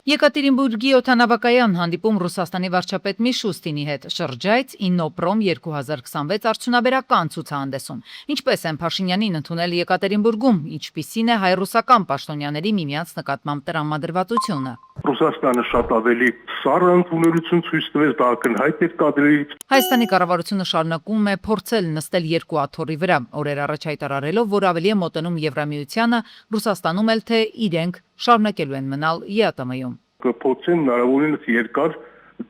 Եկատերինբուրգի օդանավակայան հանդիպում Ռուսաստանի վարչապետ Միշուստինի հետ շրջայց Իննոպրոմ 2026 արդյունաբերական ցուցահանդեսում։ Ինչպես են Փաշինյանին ընդունել Եկատերինբուրգում, ինչպիսին է հայ-ռուսական պաշտոնյաների միմյանց նկատմամբ տրամադրվածությունը։ Ռուսաստանը շատ ավելի սառը ընդունելություն ցույց տվեց, դա ակնհայտ էր կադրերից։ Հայաստանի կառավարությունը շարունակում է փորձել նստել երկու աթոռի վրա, օրեր առաջ հայտարարելով, որ ավելի է մոտենում Եվրամիությանը, Ռուսաստանում էլ թե իրենք շարունակելու են մնալ ԵԱՏՄ-ում։ Կփորձեն հնարավորինս երկար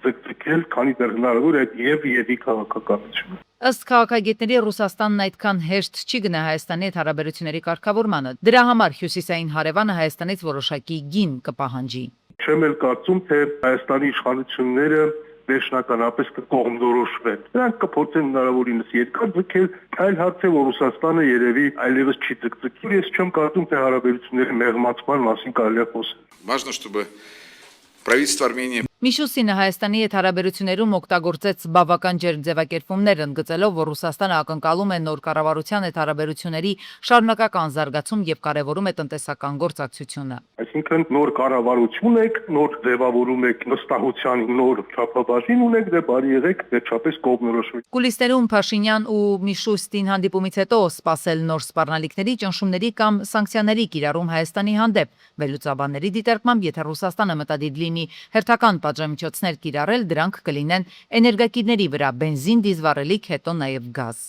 ձգձգել, քանի դեռ հնարավոր է եւ քաղաքականությունը։ Ըստ քաղաքագետների Ռուսաստանն այդքան հեշտ չի գնա Հայաստանի հետ հարաբերությունների կարգավորմանը։ Դրա համար հյուսիսային հարևանը Հայաստանից որոշակի գին կպահանջի։ Չեմ էլ կարծում, թե Հայաստանի իշխանությունները վերջնականապես կկողմնորոշվեն։ Նրանք կփորձեն հնարավորինս երկար ձգել, այլ հարց է, որ Ռուսաստանը երևի այլևս չի ձգձգի։ Ես չեմ կարծում, թե հարաբերությունների մեղմացման մասին կարելի է խոսել։ Важно, чтобы правительство Армении Միշուստինը Հայաստանի հետ հարաբերություններում օգտագործեց բավական ջերմ ձևակերպումներ, ընդգծելով, որ Ռուսաստանը ակնկալում է նոր կառավարության հետ հարաբերությունների շարունակական զարգացում եւ կարեւորում է տնտեսական գործակցությունը։ Այսինքն նոր կառավարություն եք, նոր ձևավորում եք վստահության նոր չափաբաժին ունեք, դե բարի եղեք, վերջապես կողմնորոշվեք։ Կուլիսներում Փաշինյան ու Միշուստին հանդիպումից հետո սպասել նոր սպառնալիքների, ճնշումների կամ սանկցիաների կիրառում Հայաստանի հանդեպ։ Վերլուծաբանների դիտարկմամբ, եթե Ռուսաստանը մտադիր լինի հերթական պատժամիջոցներ կիրառել, դրանք կլինեն էներգակիրների վրա, բենզին, դիզվառելիք, հետո նաև գազ։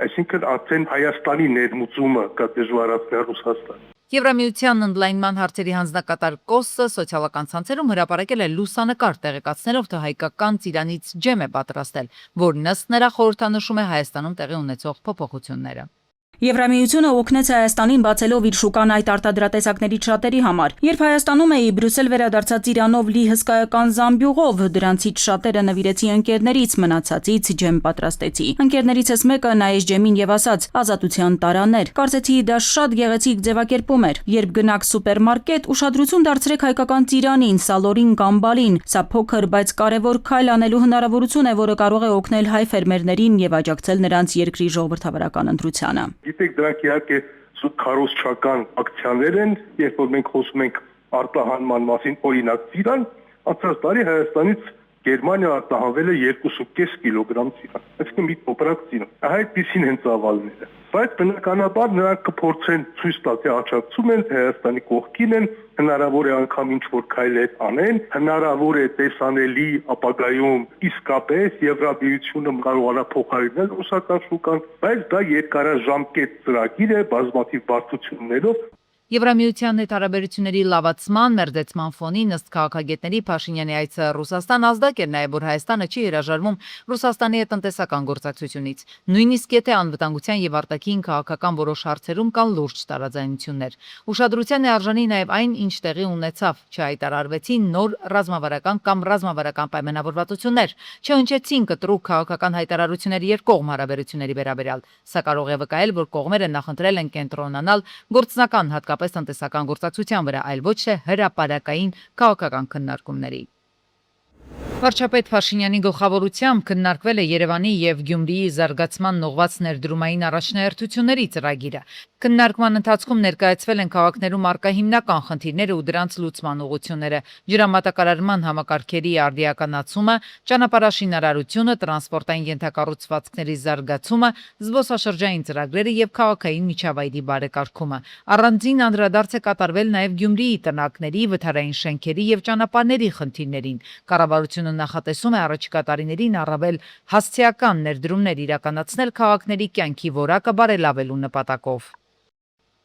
Այսինքն արդեն Հայաստանի ներմուծումը կդժվարացնի Ռուսաստան։ Եվրամիության ընդլայնման հարցերի հանձնակատար Կոսը սոցիալական ցանցերում հրապարակել է լուսանկար տեղեկացնելով, թե հայկական ծիրանից ջեմ է պատրաստել, որն ըստ նրա խորհրդանշում է Հայաստանում տեղի ունեցող փոփոխությունները։ Եվրամիությունը օգնեց Հայաստանին բացելով իր շուկան այդ արտադրատեսակներից շատերի համար։ Երբ Հայաստանում էի, Բրյուսել վերադարձած Իրանով լի հսկայական զամբյուղով, դրանցից շատերը նվիրեցի ընկերներից, մնացածից ջեմ պատրաստեցի։ Ընկերներիցս մեկը նայեց ջեմին եւ ասաց՝ ազատության տարաներ։ Կարծեցի դա շատ գեղեցիկ ձևակերպում էր։ Երբ գնաք սուպերմարկետ, ուշադրություն դարձրեք հայկական ծիրանին, սալորին կամ բալին։ Սա փոքր, բայց կարևոր քայլ անելու հնարավորություն է, որը կարող է օգնել հայ ֆերմերներին եւ աջակցել նրանց երկրի ժողովրդավարական ընտրությանը։ Գիտեք, դրանք իհարկե սուտ քարոզչական ակցիաներ են, երբ որ մենք խոսում ենք արտահանման մասին, օրինակ ծիրան, անցած տարի Հայաստանից Գերմանիա արտահանվել է 2.5 կիլոգրամ ծիրան։ Այսինքն մի փոքրակ ծիրան։ Այդպիսին են ծավալները։ Բայց բնականաբար նրանք կփորձեն ցույց տալ, թե աջակցում են, թե Հայաստանի կողքին են, հնարավոր է անգամ ինչ-որ քայլեր անեն, հնարավոր է տեսանելի ապագայում իսկապես Եվրամիությունը կարողանա փոխարինել ռուսական շուկան, բայց դա երկարաժամկետ ծրագիր է բազմաթիվ բարդություններով։ Եվրամիության հետ հարաբերությունների լավացման մերձեցման ֆոնին ըստ քաղաքագետների Փաշինյանի այցը Ռուսաստան ազդակ էր նաև, որ Հայաստանը չի հրաժարվում Ռուսաստանի հետ տնտեսական գործակցությունից, նույնիսկ եթե անվտանգության եւ արտաքին քաղաքական որոշ հարցերում կան լուրջ տարաձայնություններ։ Ուշադրության է արժանի նաև այն, ինչ տեղի ունեցավ, չհայտարարվեցին նոր ռազմավարական կամ ռազմավարական պայմանավորվածություններ, չհնչեցին կտրուկ քաղաքական հայտարարություններ երկկողմ հարաբերությունների վերաբերյալ։ Սա կարող է վկայել, որ կողմերը նախընտրել են կենտրոնանալ գործնական հատկապես տնտեսական գործակցության վրա, այլ ոչ թե հրապարակային քաղաքական քննարկումների։ Վարչապետ Փաշինյանի գլխավորությամբ քննարկվել է Երևանի եւ Գյումրիի զարգացման ուղղված ներդրումային առաջնահերթությունների ծրագիրը։ Քննարկման ընթացքում ներկայացվել են քաղաքներում առկա հիմնական խնդիրները ու դրանց լուծման ուղղությունները, ջրամատակարարման համակարգերի արդիականացումը, ճանապարհաշինարարությունը, տրանսպորտային ենթակառուցվածքների զարգացումը, զբոսաշրջային ծրագրերը եւ քաղաքային միջավայրի բարեկարգումը։ Առանձին անդրադարձ է կատարվել նաեւ Գյումրիի տնակների, վթարային շենքերի եւ ճանապարհների խնդիրներին։ Կառավարությունը նախատեսում է առաջիկա տարիներին առավել հասցեական ներդրումներ իրականացնել քաղաքների կյանքի որակը բարելավելու նպատակով։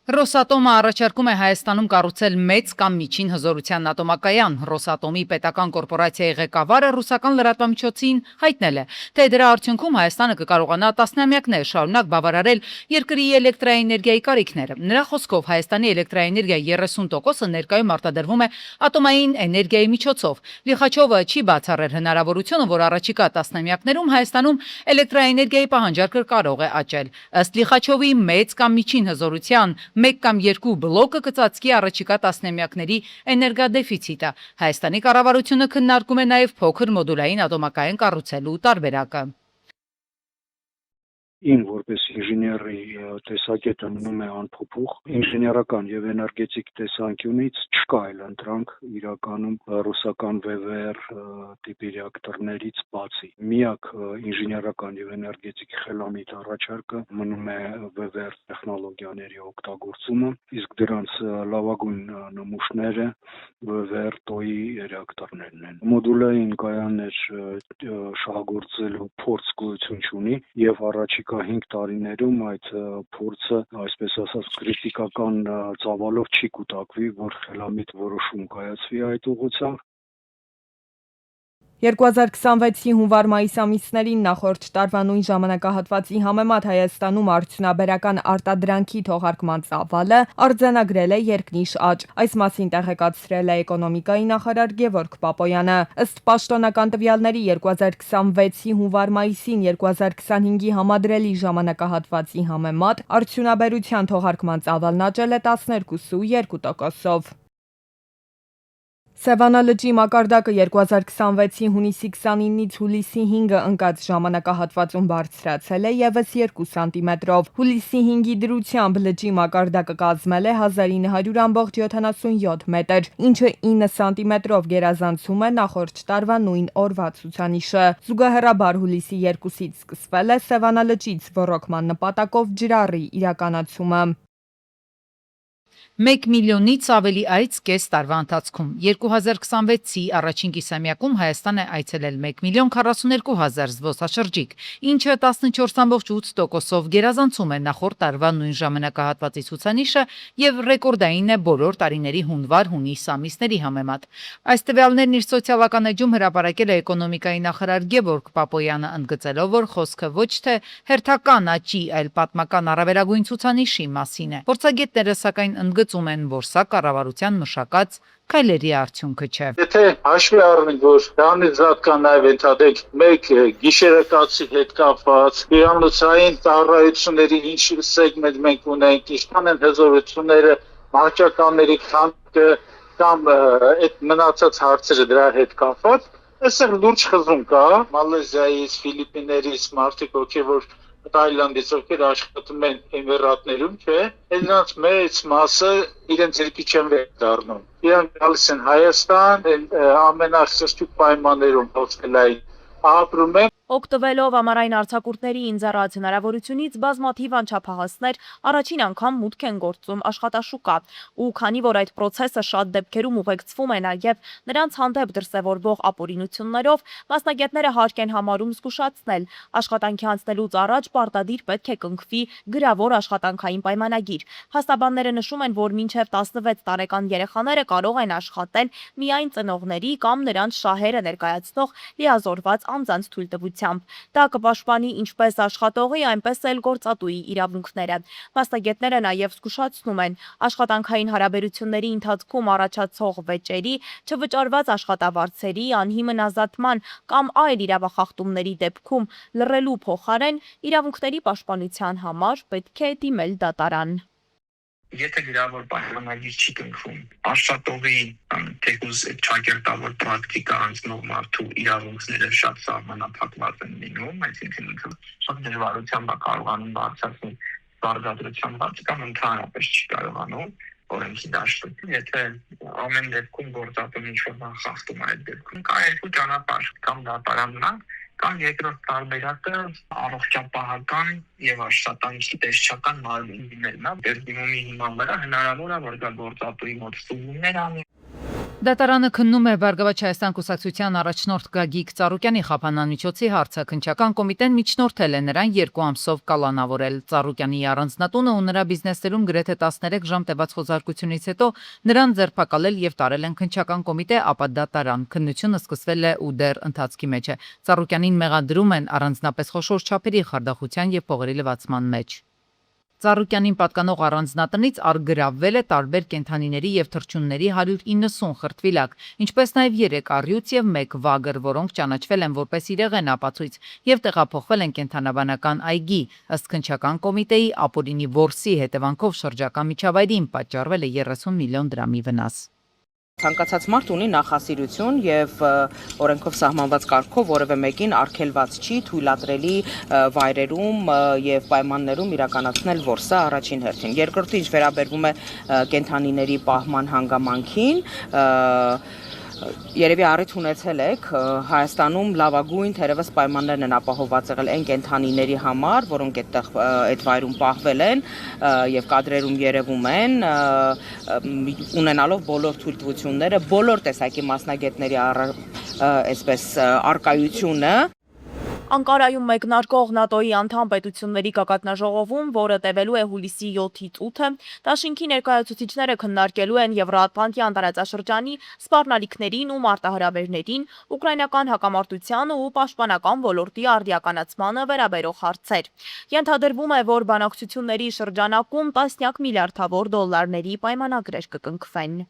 Ռոսատոմը առաջարկում է Հայաստանում կառուցել մեծ կամ միջին հզորության ատոմակայան։ Ռոսատոմի պետական կորպորացիայի ղեկավարը ռուսական լրատվամիջոցին հայտնել է, թե դրա արդյունքում Հայաստանը կկարողանա տասնամյակներ շարունակ բավարարել երկրի էլեկտրաէներգիայի կարիքները։ Նրա խոսքով Հայաստանի էլեկտրաէներգիայի 30%-ը ներկայում արտադրվում է ատոմային էներգիայի միջոցով։ Լիխաչովը չի բացառել հնարավորությունը, որ առաջիկա տասնամյակներում Հայաստանում էլեկտրաէներգիայի պահանջարկը կարող է աճել։ Ըստ Լիխաչովի մեծ կամ միջին հզորության 1 կամ 2 բլոկը կծածկի առաջիկա տասնամյակների էներգադեֆիցիտը։ Հայաստանի կառավարությունը քննարկում է նաև փոքր մոդուլային ատոմակայան կառուցելու տարբերակը։ Ին որպես ինժեների տեսակետը մնում է անփոփոխ, ինժեներական եւ էներգետիկ տեսանկյունից չկա այլ ընտրանք իրականում ռուսական VVR տիպի ռեակտորներից բացի։ Միակ ինժեներական եւ էներգետիկ խելամիտ առաջարկը մնում է VVR տեխնոլոգիաների օգտագործումը, իսկ դրանց լավագույն նմուշները VVR տոյի ռեակտորներն են։ Մոդուլային կայաններ շահագործելու փորձ գոյություն չունի եւ առաջիկա 5 տարիներում այդ փորձը, այսպես ասած, քրիտիկական ծավալով չի կուտակվի, որ խելամիտ որոշում կայացվի այդ ուղղությամբ։ 2026-ի հունվար-մայիս ամիսներին նախորդ տարվա նույն ժամանակահատվածի համեմատ Հայաստանում արդյունաբերական արտադրանքի թողարկման ծավալը արձանագրել է երկնիշ աճ։ Այս մասին տեղեկացրել է էկոնոմիկայի նախարար Գևորգ Պապոյանը։ Ըստ պաշտոնական տվյալների 2026-ի հունվար-մայիսին 2025-ի համադրելի ժամանակահատվածի համեմատ արդյունաբերության թողարկման ծավալն աճել է 12.2%-ով։ Սևանա լճի մակարդակը 2026-ի հունիսի 29-ից հուլիսի 5-ը ընկած ժամանակահատվածում բարձրացել է ևս 2 սանտիմետրով։ Հուլիսի 5-ի դրությամբ լճի մակարդակը կազմել է 1900.77 մետր, ինչը 9 սանտիմետրով գերազանցում է նախորդ տարվա նույն օրվա ցուցանիշը։ Զուգահեռաբար հուլիսի 2-ից սկսվել է Սևանա լճից ոռոգման նպատակով ջրառի իրականացումը։ 1 միլիոնից ավելի այց կես տարվա ընթացքում 2026-ի առաջին կիսամյակում Հայաստան է այցելել 1.042.000 զբոսաշրջիկ, ինչը 14.8%-ով գերազանցում է նախորդ տարվա նույն ժամանակահատվածի ցուցանիշը եւ ռեկորդային է բոլոր տարիների հունվար-հունիս ամիսների համեմատ։ Այս տվյալներն իր սոցիալական էջում հրապարակել է էկոնոմիկայի նախարար Գևորգ Պապոյանը, ընդգծելով, որ խոսքը ոչ թե հերթական աճի, այլ պատմական առավելագույն ցուցանիշի մասին է։ Փորձագետները սակայն ընդգծում են, որ սա կառավարության մշակած քայլերի արդյունքը չէ։ Եթե հաշվի առնենք, որ դրանից զատ կան նաև ընդհանրեք մեկ գիշերակացի հետ կապված հյուրանոցային ծառայությունների ինչ սեգմենտ մենք ունենք, ինչքան են հզորությունները, մահճականների քանակը կամ այդ մնացած հարցերը դրա հետ կապված, այստեղ լուրջ խզում կա Մալեզիայից, Ֆիլիպիներից, մարդիկ ովքեր Թայլանդից ովքեր աշխատում են էմիրատներում, չէ, նրանց մեծ մասը իրենց երկրի չեն վերադառնում։ Իրանք գալիս են Հայաստան, ամենասրճուկ պայմաններում հոսպիտալային ապրում են։ Օգտվելով ամառային արձակուրդների ինձեռած հնարավորությունից բազմաթիվ անչափահասներ առաջին անգամ մուտք են գործում աշխատաշուկա, ու քանի որ այդ process-ը շատ դեպքերում ուղեկցվում է նաև նրանց հանդեպ դրսևորվող ապօրինություններով, մասնագետները հարկ են համարում զգուշացնել, աշխատանքի անցնելուց առաջ պարտադիր պետք է կնքվի գրավոր աշխատանքային պայմանագիր։ Փաստաբանները նշում են, որ մինչև 16 տարեկան երեխաները կարող են աշխատել միայն ծնողների կամ նրանց շահերը ներկայացնող լիազորված անձանց թույլտվությամբ։ Դա կպաշտպանի ինչպես աշխատողի, այնպես էլ գործատուի իրավունքները։ Մասնագետները նաև զգուշացնում են, աշխատանքային հարաբերությունների ընթացքում առաջացող վեճերի, չվճարված աշխատավարձերի, անհիմն ազատման կամ այլ իրավախախտումների դեպքում լռելու փոխարեն իրավունքների պաշտպանության համար պետք է դիմել դատարան։ Եթե գրավոր պայմանագիր չի կնքվում, աշխատողի թեկուզ ճակերտավոր պրակտիկա անցնող մարդու իրավունքները շատ սահմանափակված են լինում, այսինքն ինքը շատ դժվարությամբ է կարողանում բարձրացնել զարգացության բարձ կամ ընդհանրապես չի կարողանում օրենքի դաշտում։ Եթե ամեն դեպքում գործատուն ինչ-որ բան խախտում է այդ դեպքում, կա երկու ճանապարհ, կամ դատարանն կամ երկրորդ տարբերակը առողջապահական եւ աշխատանքի տեսչական մարմին դիմելն է։ Դեպքի հիման վրա հնարավոր է, որ դա գործատուի մոտ սուգումներ անի։ Դատարանը քննում է Բարգավաճ Հայաստան կուսակցության առաջնորդ Գագիկ Ծառուկյանի խափանանիչոցի հարցը։ Քննչական կոմիտեն միջնորդել է նրան 2 ամսով կալանավորել։ Ծառուկյանի առանձնատունը ու նրա բիզնեսերում գրեթե 13 ժամ տևած խոզարկությունից հետո նրան ձերբակալել եւ տարել են քննչական կոմիտե, ապա դատարան։ Քննությունը սկսվել է ու դեռ ընթացքի մեջ է։ Ծառուկյանին մեղադրում են առանձնապես խոշոր չափերի խարդախության եւ փողերի լվացման մեջ։ Ծառուկյանին պատկանող առանձնատնից արգրավվել է տարբեր կենդանիների եւ թռչունների 190 խրտվիլակ, ինչպես նաեւ 3 առյուծ եւ 1 վագր, որոնք ճանաչվել են որպես իրեղեն ապացույց եւ տեղափոխվել են կենդանաբանական այգի։ Ըստ քննչական կոմիտեի ապօրինի որսի հետևանքով շրջակա միջավայրին պատճառվել է 30 միլիոն դրամի վնաս։ Ցանկացած մարդ ունի նախասիրություն եւ օրենքով սահմանված կարգով որևէ մեկին արգելված չի թույլատրելի վայրերում եւ պայմաններում իրականացնել որսը առաջին հերթին։ Երկրորդը ինչ վերաբերվում է կենդանիների պահման հանգամանքին, երևի առիթ ունեցել եք Հայաստանում լավագույն թերևս պայմաններն են ապահովված եղել այն կենդանիների համար, որոնք այդ վայրում պահվել են եւ կադրերում երևում են, ունենալով բոլոր թույլտվությունները, բոլոր տեսակի մասնագետների այսպես արկայությունը։ Անկարայում մեկնարկող ՆԱՏՕ-ի անդամ պետությունների գագաթնաժողովում, որը տևելու է հուլիսի 7-ից 8-ը, դաշինքի ներկայացուցիչները քննարկելու են Եվրոատլանտյան տարածաշրջանի սպառնալիքներին ու մարտահրավերներին, ուկրաինական հակամարտությանը ու պաշտպանական ոլորտի արդիականացմանը վերաբերող հարցեր։ Ենթադրվում է, որ բանակցությունների շրջանակում տասնյակ միլիարդավոր դոլարների պայմանագրեր կկնքվեն։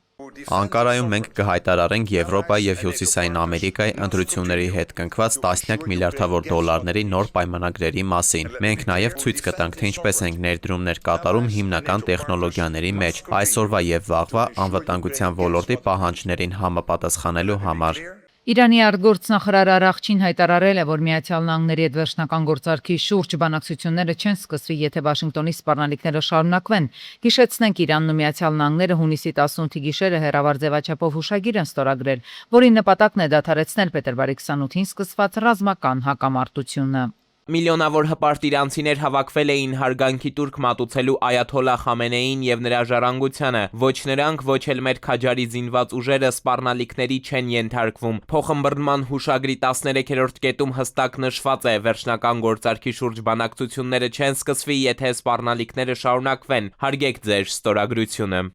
Անկարայում մենք կհայտարարենք Եվրոպա եւ Հյուսիսային Ամերիկայի ընտրությունների հետ կնքված տասնյակ միլիարդավոր դոլարների նոր պայմանագրերի մասին։ Մենք նաեւ ցույց կտանք, թե ինչպես ենք ներդրումներ կատարում հիմնական տեխնոլոգիաների մեջ, այսօրվա եւ վաղվա անվտանգության ոլորտի պահանջներին համապատասխանելու համար։ Իրանի արտգործնախարար Արաղչին հայտարարել է, որ Միացյալ Նահանգների հետ վերջնական գործարքի շուրջ բանակցությունները չեն սկսվի, եթե Վաշինգտոնի սպառնալիքները շարունակվեն։ Հիշեցնենք, Իրանն ու Միացյալ Նահանգները հունիսի 18-ի գիշերը հեռավար ձևաչափով հուշագիր են ստորագրել, որի նպատակն է դադարեցնել փետրվարի 28-ին սկսված ռազմական հակամարտությունը։ Միլիոնավոր հպարտ իրանցիներ հավաքվել էին հարգանքի տուրք մատուցելու Այաթոլլահ Խամենեիին եւ նրա ժառանգությանը։ Ոչ նրանք, ոչ էլ մեր քաջարի զինված ուժերը սպառնալիքների չեն ենթարկվում։ Փոխըմբռնման հուշագրի 13-րդ կետում հստակ նշված է. վերջնական գործարքի շուրջ բանակցությունները չեն սկսվի, եթե սպառնալիքները շարունակվեն։ Հարգեք ձեր ստորագրությունը։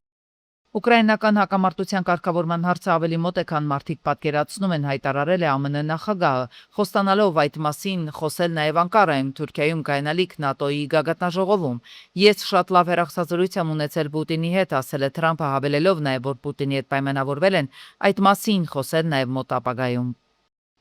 Ուկրաինական հակամարտության կարգավորման հարցը ավելի մոտ է, քան մարդիկ պատկերացնում են, հայտարարել է ԱՄՆ նախագահը, խոստանալով այդ մասին խոսել նաև Անկարայում, Թուրքիայում կայանալիք ՆԱՏՕ-ի գագաթնաժողովում։ Ես շատ լավ հեռախոսազրույց եմ ունեցել Պուտինի հետ, ասել է Թրամփը, հավելելով նաև, որ Պուտինի հետ պայմանավորվել են այդ մասին խոսել նաև մոտ ապագայում։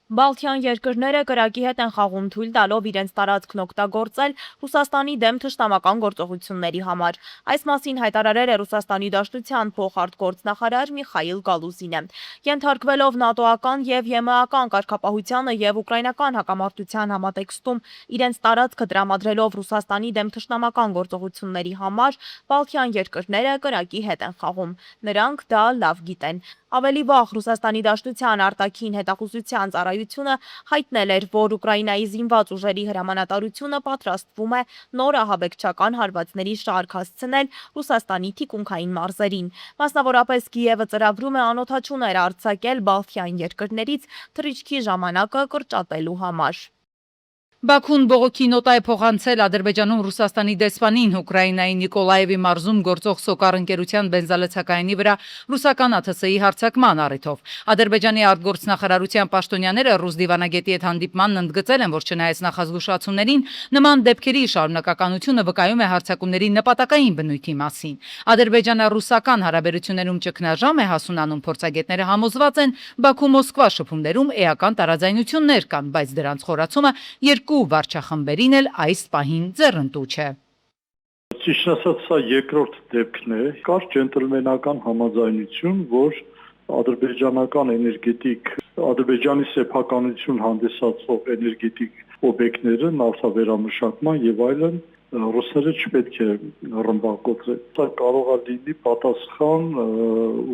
Բալթյան երկրները կրակի հետ են խաղում, թույլ տալով իրենց տարածքն օգտագործել Ռուսաստանի դեմ թշնամական գործողությունների համար։ Այս մասին հայտարարել է Ռուսաստանի Դաշնության փոխարտգործնախարար Միխայիլ Գալուզինը։ Ենթարկվելով ՆԱՏՕ-ական եւ ԵՄ-ական կարգապահությանը եւ ուկրաինական հակամարտության համատեքստում իրենց տարածքը տրամադրելով Ռուսաստանի դեմ թշնամական գործողությունների համար, Բալթյան երկրները կրակի հետ են խաղում։ Նրանք դա լավ գիտեն։ Ավելի վաղ Ռուսաստանի Դաշնության արտաքին հետախուզության ծառայությունը հայտնել էր, որ Ուկրաինայի զինված ուժերի հրամանատարությունը պատրաստվում է նոր ահաբեկչական հարվածների շարք հասցնել Ռուսաստանի թիկունքային մարզերին։ Մասնավորապես Կիևը ծրագրում է անօդաչուներ արձակել Բալթյան երկրներից թռիչքի ժամանակը կրճատելու համար։ Բաքուն բողոքի նոտա է փոխանցել Ադրբեջանում Ռուսաստանի դեսպանին Ուկրաինայի Նիկոլաևի մարզում գործող Սոկար ընկերության բենզալեցակայանի վրա ռուսական ԱԹՍ-ի հարձակման առիթով։ Ադրբեջանի արտգործնախարարության պաշտոնյաները ռուս դիվանագետի հետ հանդիպմանն ընդգծել են, որ չնայած նախազգուշացումներին, նման դեպքերի շարունակականությունը վկայում է հարձակումների նպատակային բնույթի մասին։ Ադրբեջանա-ռուսական հարաբերություններում ճգնաժամ է հասունանում, փորձագետները համոզված են, Բաքու-Մոսկվա շփումներում էական տարաձայնություններ կան, բայց դրանց խորացումը երկու վարչախմբերին էլ այս պահին ձեռնտու չէ։ Ճիշտ ասած, սա երկրորդ դեպքն է։ Կար ջենտլմենական համաձայնություն, որ ադրբեջանական Ադրբեջանի սեփականություն հանդիսացող էներգետիկ օբյեկտները նավթավերամշակման եւ այլն ռուսները չպետք է ռմբակոծեն։ Սա կարող է լինի պատասխան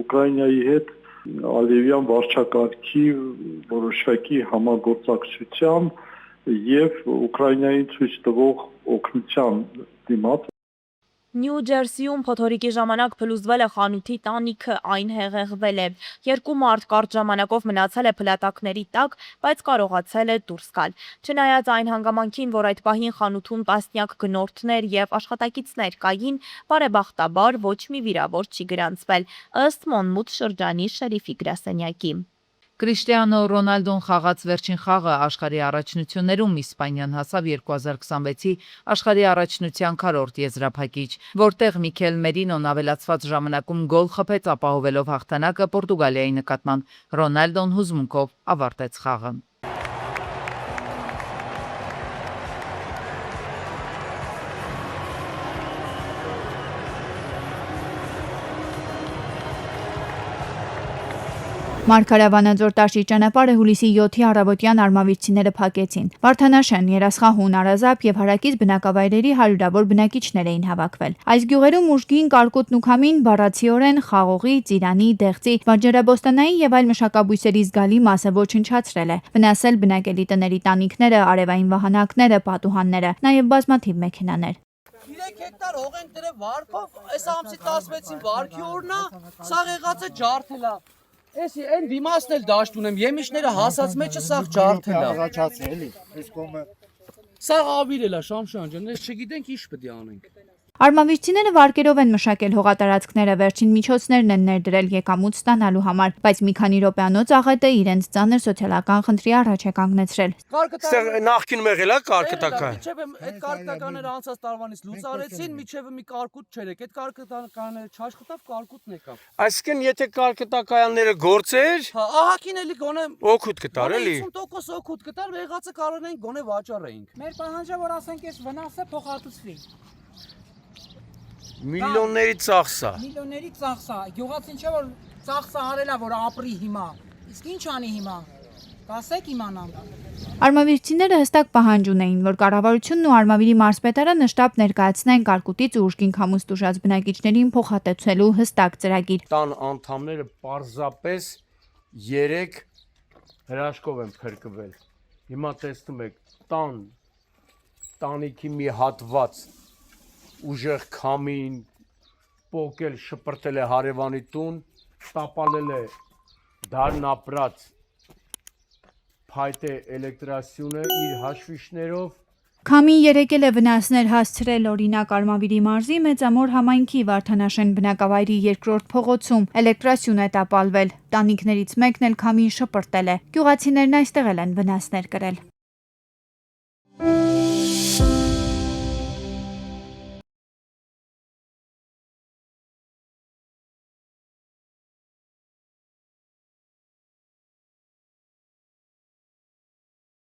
Ուկրաինայի հետ Ալիևյան վարչակարգի որոշակի համագործակցության եւ Ուկրաինային ցույց տվող օգնության դիմաց։ Նյու Ջերսիում փոթորիկի ժամանակ փլուզվել է խանութի տանիքը, այն հեղեղվել է։ Երկու մարդ կարճ ժամանակով մնացել է փլատակների տակ, բայց կարողացել է դուրս գալ։ Չնայած այն հանգամանքին, որ այդ պահին խանութում տասնյակ գնորդներ եւ աշխատակիցներ կային, բարեբախտաբար ոչ մի վիրավոր չի գրանցվել, ըստ Մոնմուտ շրջանի շերիֆի գրասենյակի։ Կրիշտիանո Ռոնալդոն խաղաց վերջին խաղը աշխարհի առաջնություններում Իսպանիան հասավ 2026-ի աշխարհի առաջնության քառորդ եզրափակիչ, որտեղ Միքել Մերինոն ավելացված ժամանակում գոլ խփեց, ապահովելով հաղթանակը Պորտուգալիայի նկատմամբ։ Ռոնալդոն հուզմունքով ավարտեց խաղը։ Մարգարավանաձոր տաշի ճանապարհը հուլիսի 7-ի առավոտյան արմավիրցիները փակեցին։ Վարդանաշեն, Երասխահուն, Արազապ եւ հարակից բնակավայրերի հարյուրավոր բնակիչներ էին հավաքվել։ Այս գյուղերում ուժգին կարկուտն ու քամին բառացիորեն խաղողի, ծիրանի, դեղձի, վարժերաբոստանային եւ այլ մշակաբույսերի զգալի մասը ոչնչացրել է։ Վնասել բնակելի տների տանիքները, արևային վահանակները, պատուհանները, նաեւ բազմաթիվ մեքենաներ։ 3 հեկտար հող են դրել վարկով, այս ամսի 16-ին վարքի օրն է, սա եղած է ջարդել է։ Էսի այն դիմացն էլ դաշտ ունեմ, եմիջները հասած մեջը սաղ ջարդել է։ Առաջացել էլի, այս կողմը։ Սա ավիրել է Շամշան ջան, ես չգիտենք ինչ պետք է անենք։ Արմավիրցիները վարկերով են մշակել հողատարածքները, վերջին միջոցներն են ներդրել եկամուտ ստանալու համար, բայց մի քանի րոպեանոց աղետը իրենց ծանր սոցիալական խնդրի առաջ է կանգնեցրել։ Այստեղ նախկինում եղել է կարկտական։ Միջև այդ կարկտականները անցած տարվանից լուծարեցին, միջև մի կարկուտ չերեք, այդ կարկտականները չաշխատավ, կարկուտն եկավ։ Այսինքն եթե կարկտականները գործեր, հա, ահագին էլի գոնե օգուտ կտար էլի։ 50% օգուտ կտար, եղածը կարողանային գոնե վաճառեինք։ Մեր պահանջը որ ասենք այս վնասը փոխհատուցվի։ Միլիոնների ծախսա։ Միլիոնների ծախսա, գյուղացին չէ որ ծախսը արելա որ ապրի հիմա։ Իսկ ինչ անի հիմա։ Կասեք իմանամ։ Արմավիրցիները հստակ պահանջ ունեին, որ կառավարությունն ու Արմավիրի մարզպետարանը շտապ ներկայացնեն կարկուտից ու ուժգին քամուց տուժած բնակիչներին փոխհատուցելու հստակ ծրագիր։ Տան անդամները պարզապես 3 հրաշքով են փրկվել։ Հիմա տեսնում եք տանիքի մի հատված ուժեղ քամին պոկել շպրտել է հարևանի տուն, տապալել է դարն ապրած փայտե էլեկտրասյունը իր հաշվիչներով։ Քամին երեկել է վնասներ հասցրել օրինակ Արմավիրի մարզի Մեծամոր համայնքի Վարդանաշեն բնակավայրի 2-րդ փողոցում էլեկտրասյուն է տապալվել, տանիքներից մեկն էլ քամին շպրտել է։ Գյուղացիներն այստեղ էլ են վնասներ կրել։